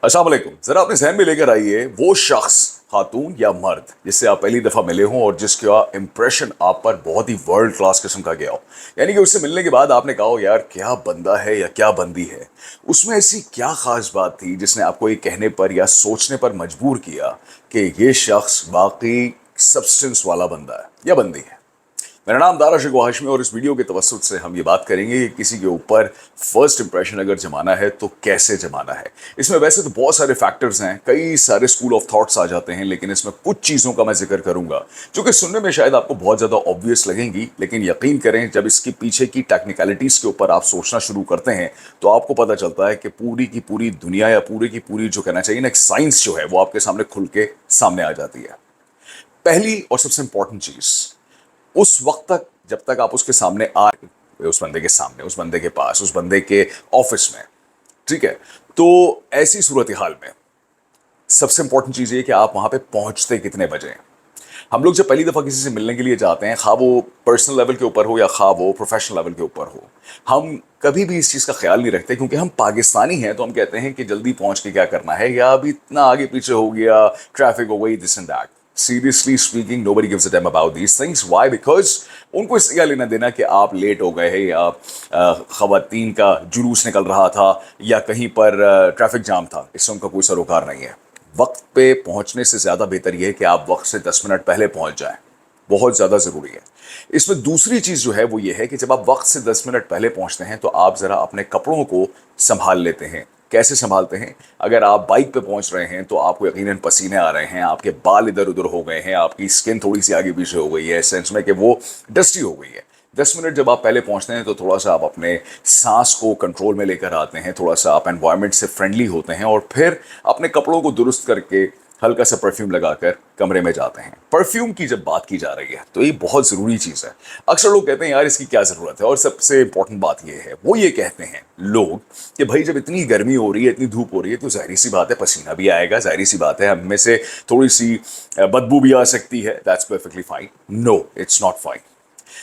अस्सलाम वालेकुम। जरा अपने जहन में लेकर आइए वो शख्स, खातून या मर्द, जिससे आप पहली दफा मिले हों और जिसका इंप्रेशन आप पर बहुत ही वर्ल्ड क्लास किस्म का गया हो। यानी कि उससे मिलने के बाद आपने कहा हो यार क्या बंदा है या क्या बंदी है। उसमें ऐसी क्या खास बात थी जिसने आपको ये कहने पर या सोचने पर मजबूर किया कि ये शख्स वाकई सब्सटेंस वाला बंदा है या बंदी है। मेरा नाम दारा शिको हाशमी और इस वीडियो के तवज्जुद से हम ये बात करेंगे कि किसी के ऊपर फर्स्ट इंप्रेशन अगर जमाना है तो कैसे जमाना है। इसमें वैसे तो बहुत सारे फैक्टर्स हैं, कई सारे स्कूल ऑफ थॉट्स आ जाते हैं, लेकिन इसमें कुछ चीज़ों का मैं जिक्र करूंगा जो कि सुनने में शायद आपको बहुत ज़्यादा ऑब्वियस लगेंगी, लेकिन यकीन करें जब इसके पीछे की टेक्निकलिटीज़ के ऊपर आप सोचना शुरू करते हैं तो आपको पता चलता है कि पूरी की पूरी दुनिया या पूरी की पूरी जो कहना चाहिए ना एक साइंस जो है वो आपके सामने खुल के सामने आ जाती है। पहली और सबसे इंपॉर्टेंट चीज़, उस वक्त तक जब तक आप उसके सामने आ उस बंदे के सामने, उस बंदे के पास, उस बंदे के ऑफिस में, ठीक है, तो ऐसी सूरत हाल में सबसे इंपॉर्टेंट चीज ये कि आप वहां पे पहुंचते कितने बजे हैं। हम लोग जब पहली दफा किसी से मिलने के लिए जाते हैं, खा वो पर्सनल लेवल के ऊपर हो या खा वो प्रोफेशनल लेवल के ऊपर हो, हम कभी भी इस चीज का ख्याल नहीं रखते क्योंकि हम पाकिस्तानी हैं। तो हम कहते हैं कि जल्दी पहुंच के क्या करना है, या अभी इतना आगे पीछे हो गया, ट्रैफिक हो गई, this and that. Seriously speaking nobody gives a damn about these things. Why? Because उनको इससे क्या लेना देना कि आप लेट हो गए हैं या खवातीन का जुलूस निकल रहा था या कहीं पर ट्रैफिक जाम था, इससे उनका कोई सरोकार नहीं है। वक्त पे पहुंचने से ज़्यादा बेहतर यह है कि आप वक्त से 10 मिनट पहले पहुंच जाएं। बहुत ज़्यादा ज़रूरी है। इसमें दूसरी चीज़ जो है वो ये है कि जब आप वक्त से 10 मिनट पहले पहुंचते हैं तो आप ज़रा अपने कपड़ों को संभाल लेते हैं। कैसे संभालते हैं? अगर आप बाइक पे पहुंच रहे हैं तो आपको यकीनन पसीने आ रहे हैं, आपके बाल इधर उधर हो गए हैं, आपकी स्किन थोड़ी सी आगे पीछे हो गई है, सेंस में कि वो डस्टी हो गई है। 10 मिनट जब आप पहले पहुंचते हैं तो थोड़ा सा आप अपने सांस को कंट्रोल में लेकर आते हैं, थोड़ा सा आप एनवायरनमेंट से फ्रेंडली होते हैं और फिर अपने कपड़ों को दुरुस्त करके हल्का सा परफ्यूम लगाकर कमरे में जाते हैं। परफ्यूम की जब बात की जा रही है तो ये बहुत ज़रूरी चीज़ है। अक्सर लोग कहते हैं यार इसकी क्या ज़रूरत है, और सबसे इंपॉर्टेंट बात ये है, वो ये कहते हैं लोग कि भाई जब इतनी गर्मी हो रही है, इतनी धूप हो रही है, तो जाहिर सी बात है पसीना भी आएगा, जाहिर सी बात है हम में से थोड़ी सी बदबू भी आ सकती है। That's perfectly fine. No, it's not fine.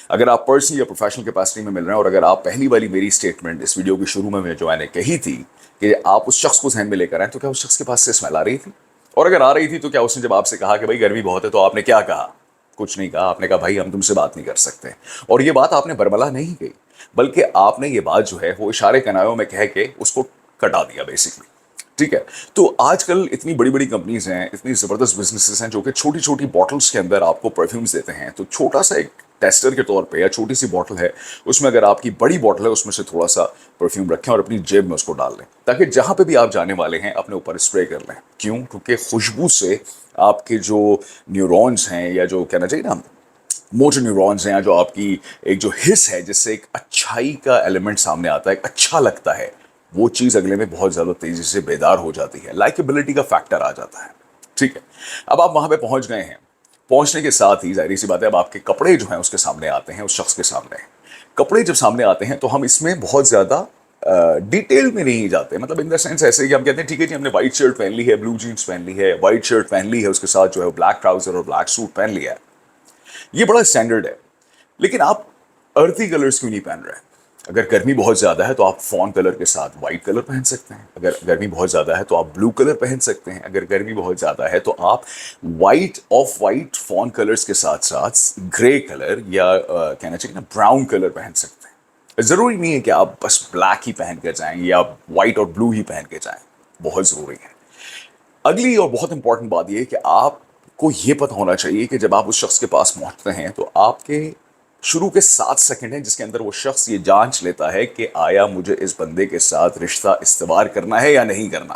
अगर आप पर्सनल या प्रोफेशनल कैपेसिटी में मिल रहे हैं और अगर आप पहली वाली मेरी स्टेटमेंट इस वीडियो के शुरू में जो मैंने कही थी कि आप उस शख्स को ध्यान में लेकर आए, तो क्या उस शख्स के पास से स्मेल आ रही थी? और अगर आ रही थी तो क्या उसने जब आपसे कहा कि भाई गर्मी बहुत है तो आपने क्या कहा? कुछ नहीं कहा। आपने कहा भाई हम तुमसे बात नहीं कर सकते। और ये बात आपने बरमला नहीं कही, बल्कि आपने ये बात जो है वो इशारे कनायों में कह के उसको कटा दिया बेसिकली। ठीक है। तो आजकल इतनी बड़ी बड़ी कंपनीज हैं, इतनी ज़बरदस्त बिजनेसेस हैं जो कि छोटी छोटी बॉटल्स के अंदर आपको परफ्यूम्स देते हैं। तो छोटा सा एक टेस्टर के तौर पे या छोटी सी बॉटल है, उसमें अगर आपकी बड़ी बॉटल है उसमें से थोड़ा सा परफ्यूम रखें और अपनी जेब में उसको डाल लें, ताकि जहां पे भी आप जाने वाले हैं अपने ऊपर स्प्रे कर लें। क्यों? क्योंकि खुशबू से आपके जो न्यूरॉन्स हैं, या जो कहना चाहिए ना मोटर न्यूरॉन्स हैं, या जो आपकी एक जो हिस्स है जिससे एक अच्छाई का एलिमेंट सामने आता है, एक अच्छा लगता है, वो चीज़ अगले में बहुत ज़्यादा तेज़ी से बेदार हो जाती है। लाइकेबिलिटी का फैक्टर आ जाता है। ठीक है। अब आप वहां पे पहुंच गए हैं। पहुंचने के साथ ही जाहिर सी बात है अब आपके कपड़े जो हैं उसके सामने आते हैं, उस शख्स के सामने। कपड़े जब सामने आते हैं तो हम इसमें बहुत ज़्यादा डिटेल में नहीं जाते। मतलब इन द सेंस ऐसे कि हम कहते हैं ठीक है जी हमने व्हाइट शर्ट पहन ली है, ब्लू जीन्स पहन ली है, व्हाइट शर्ट पहन ली है, उसके साथ जो है ब्लैक ट्राउजर और ब्लैक सूट पहन लिया है। ये बड़ा स्टैंडर्ड है। लेकिन आप अर्थी कलर्स क्यों नहीं पहन रहे? अगर गर्मी बहुत ज़्यादा है तो आप फॉन कलर के साथ वाइट कलर पहन सकते हैं। अगर गर्मी बहुत ज़्यादा है तो आप ब्लू कलर पहन सकते हैं। अगर गर्मी बहुत ज़्यादा है तो आप white, off white fawn colours के साथ साथ ग्रे कलर या कहना चाहिए ना ब्राउन कलर पहन सकते हैं। ज़रूरी नहीं है कि आप बस ब्लैक ही पहन के जाएं या वाइट और ब्लू ही पहन के जाएं। बहुत ज़रूरी है। अगली और बहुत इंपॉर्टेंट बात यह है कि आपको ये पता होना चाहिए कि जब आप उस शख्स के पास पहुंचते हैं तो आपके शुरू के 7 सेकंड हैं जिसके अंदर वो शख्स ये जांच लेता है कि आया मुझे इस बंदे के साथ रिश्ता इस्तेवार करना है या नहीं करना,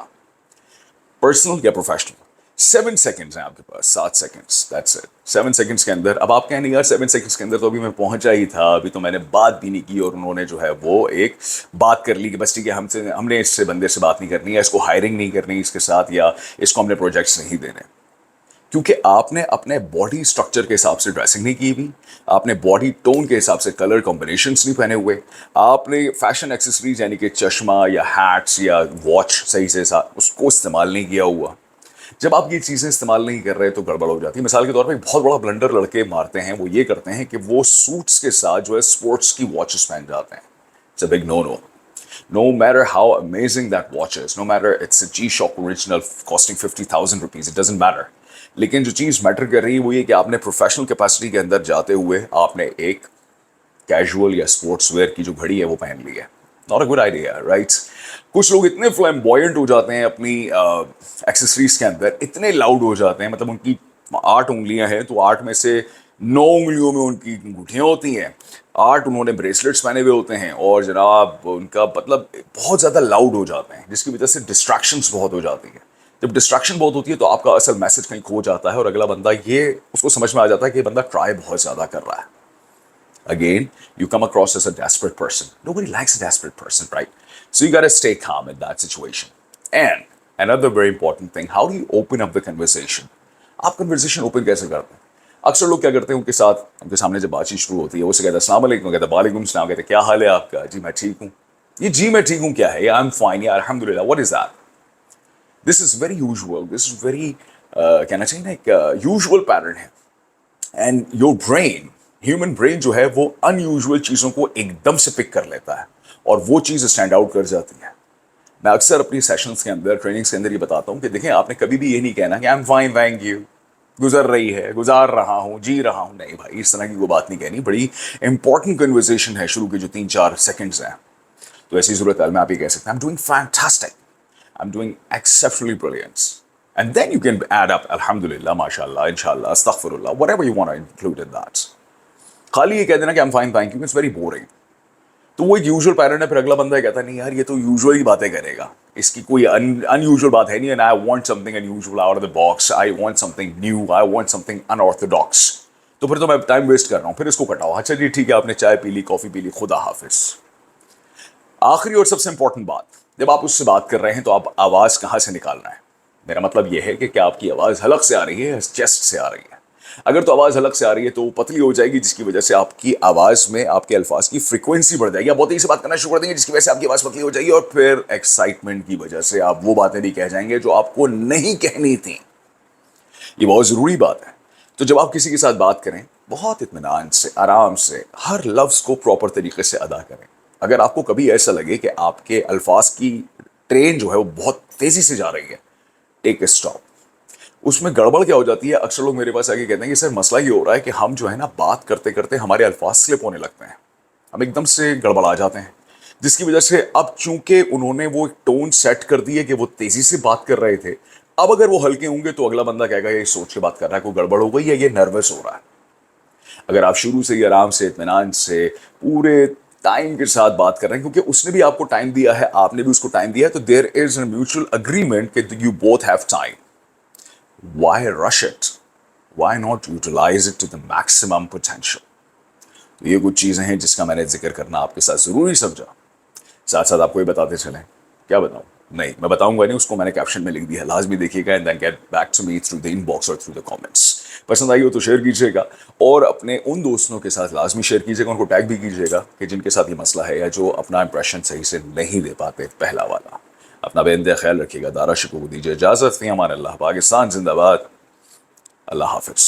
पर्सनल या प्रोफेशनल। 7 सेकंड्स हैं आपके पास, 7 सेकंड्स, दैट्स इट। 7 सेकंड्स के अंदर अब आप कहें यार 7 सेकंड्स के अंदर तो अभी मैं पहुंचा ही था, अभी तो मैंने बात भी नहीं की और उन्होंने जो है वो एक बात कर ली कि बस ठीक है हमने इससे बंदे से बात नहीं करनी है, इसको हायरिंग नहीं करनी इसके साथ, या इसको हमने प्रोजेक्ट्स नहीं देने। क्योंकि आपने अपने बॉडी स्ट्रक्चर के हिसाब से ड्रेसिंग नहीं की हुई, आपने बॉडी टोन के हिसाब से कलर कॉम्बिनेशंस नहीं पहने हुए, आपने फैशन एक्सेसरीज यानी कि चश्मा या हैट्स या वॉच सही से उसको इस्तेमाल नहीं किया हुआ। जब आप ये चीज़ें इस्तेमाल नहीं कर रहे तो गड़बड़ हो जाती है। मिसाल के तौर पे एक बहुत बड़ा ब्लंडर लड़के मारते हैं, वो ये करते हैं कि वो सूट्स के साथ जो है स्पोर्ट्स की वॉचेस पहन जाते हैं। It's a big no no. No matter how amazing that watch is, no matter it's a G-Shock original costing 50,000 rupees, it doesn't matter. लेकिन जो चीज़ मैटर कर रही है वो ये कि आपने प्रोफेशनल कैपेसिटी के अंदर जाते हुए आपने एक कैजुअल या स्पोर्ट्स वेयर की जो घड़ी है वो पहन ली है. Not a good idea, right? कुछ लोग इतने फ्लैम्बॉयंट हो जाते हैं अपनी एक्सेसरीज के अंदर, इतने लाउड हो जाते हैं, मतलब उनकी 8 उंगलियां हैं तो 8 में से 9 उंगलियों में उनकी अंगूठियां होती हैं, 8 उन्होंने ब्रेसलेट्स पहने हुए होते हैं, और जनाब उनका मतलब बहुत ज़्यादा लाउड हो जाते हैं, जिसकी वजह से डिस्ट्रैक्शंस बहुत हो जाती हैं. जब डिस्ट्रैक्शन बहुत होती है तो आपका असल मैसेज कहीं खो जाता है और अगला बंदा ये उसको समझ में आ जाता है कि ये बंदा ट्राई बहुत ज़्यादा कर रहा है. Again, you come across as a desperate person. Nobody likes a desperate person, right? So you got to stay calm in that situation. And another very important thing, how do you open up the conversation? आप conversation open कैसे करते हैं? अक्सर लोग क्या करते हैं, उनके सामने जब बातचीत शुरू होती है, वो से कहते हैं अस्सलाम वालेकुम, कहते हैं वालेकुम सलाम, कहते हैं क्या हाल है आपका? जी मैं ठीक हूँ. ये जी मैं ठीक हूँ क्या है? या I'm fine, या अल्हम्दुलिल्लाह, what is that? This is very usual. This is very कहना चाहिए ना एक usual pattern है. And your brain, human brain जो है वो अनयूजुअल चीज़ों को एकदम से पिक कर लेता है और वो चीज़ स्टैंड आउट कर जाती है. मैं अक्सर अपनी सेशंस के अंदर, ट्रेनिंग्स के अंदर ये बताता हूँ कि देखें, आपने कभी भी ये नहीं कहना कि I am fine thank you, गुजर रही है, गुजार रहा हूँ, जी रहा हूँ. नहीं भाई, इस तरह की कोई बात नहीं कहनी. बड़ी इंपॉर्टेंट कन्वर्सेशन है, शुरू के जो 3-4 सेकेंड्स हैं, तो ऐसी ज़रूरत है में आप ये कह सकते हैं I am doing fantastic, I am doing exceptionally brilliant. And then you can add up alhamdulillah, mashallah, inshallah, astaghfirullah, whatever you want to include in that. खाली ये कह देना कि I'm fine thank you, it's very boring. तो वो एक usual pattern है. फिर अगला बंदा कहता है नहीं यार, ये तो यूजुअल ही बातें करेगा, इसकी कोई अनयूजुअल बात है नहीं. And I want something unusual out of the box, I want something new, I want something unorthodox. तो फिर तो मैं टाइम वेस्ट कर रहा हूँ, फिर इसको कटाओ. अच्छा जी ठीक है, आपने चाय पी ली, कॉफी पी ली, खुदा हाफिज. आखिरी और सबसे इंपॉर्टेंट बात, जब आप उससे बात कर रहे हैं तो आप आवाज़ कहाँ से निकाल रहे हैं. मेरा मतलब यह है कि क्या आपकी आवाज़ हलक से आ रही है या चेस्ट से आ रही है. अगर तो आवाज़ हलक से आ रही है तो वो पतली हो जाएगी, जिसकी वजह से आपकी आवाज़ में आपके अल्फाज की फ्रीक्वेंसी बढ़ जाएगी, आप बहुत ही से बात करना शुरू कर देंगे, जिसकी वजह से आपकी आवाज़ पतली हो जाएगी, और फिर एक्साइटमेंट की वजह से आप वो बातें भी कह जाएंगे जो आपको नहीं कहनी थी. ये बहुत ज़रूरी बात है. तो जब आप किसी के साथ बात करें, बहुत इत्मीनान से, आराम से, हर लफ्ज़ को प्रॉपर तरीके से अदा करें. अगर आपको कभी ऐसा लगे कि आपके अल्फाज की ट्रेन जो है वो बहुत तेज़ी से जा रही है, टेक ए स्टॉप. उसमें गड़बड़ क्या हो जाती है, अक्सर लोग मेरे पास आके कहते हैं कि सर मसला ये हो रहा है कि हम जो है ना बात करते करते हमारे अल्फाज स्लिप होने लगते हैं, हम एकदम से गड़बड़ा जाते हैं, जिसकी वजह से अब चूंकि उन्होंने वो टोन सेट कर दी है कि वो तेज़ी से बात कर रहे थे, अब अगर वो हल्के होंगे तो अगला बंदा कहेगा ये सोच के बात कर रहा है, कोई गड़बड़ हो गई है, ये नर्वस हो रहा है. अगर आप शुरू से ही आराम से, इत्मीनान से, पूरे टाइम के साथ बात कर रहे हैं, क्योंकि उसने भी आपको टाइम दिया है, आपने भी उसको टाइम दिया है, तो there is a mutual agreement कि you both have time. Why rush it? Why not utilize it to the maximum potential? तो ये कुछ चीज़ें हैं जिसका मैंने जिक्र करना आपके साथ ज़रूरी समझा. साथ साथ आपको ये बताते चलें, क्या बताऊं? नहीं, मैं बताऊंगा नहीं, उसको मैंने कैप्शन में लिख दिया है, लाजमी देखिएगा. And then get back to me through the inbox और थ्रू द कमेंट्स. पसंद आई हो तो शेयर कीजिएगा, और अपने उन दोस्तों के साथ लाजमी शेयर कीजिएगा, उनको टैग भी कीजिएगा कि जिनके साथ ये मसला है या जो अपना इंप्रेशन सही से नहीं दे पाते, पहला वाला. अपना बेइंतहा ख्याल रखिएगा. दारा शुक्र को दीजिए इजाज़त. फ़ी अमान अल्लाह. पाकिस्तान जिंदाबाद. अल्लाह हाफिज़.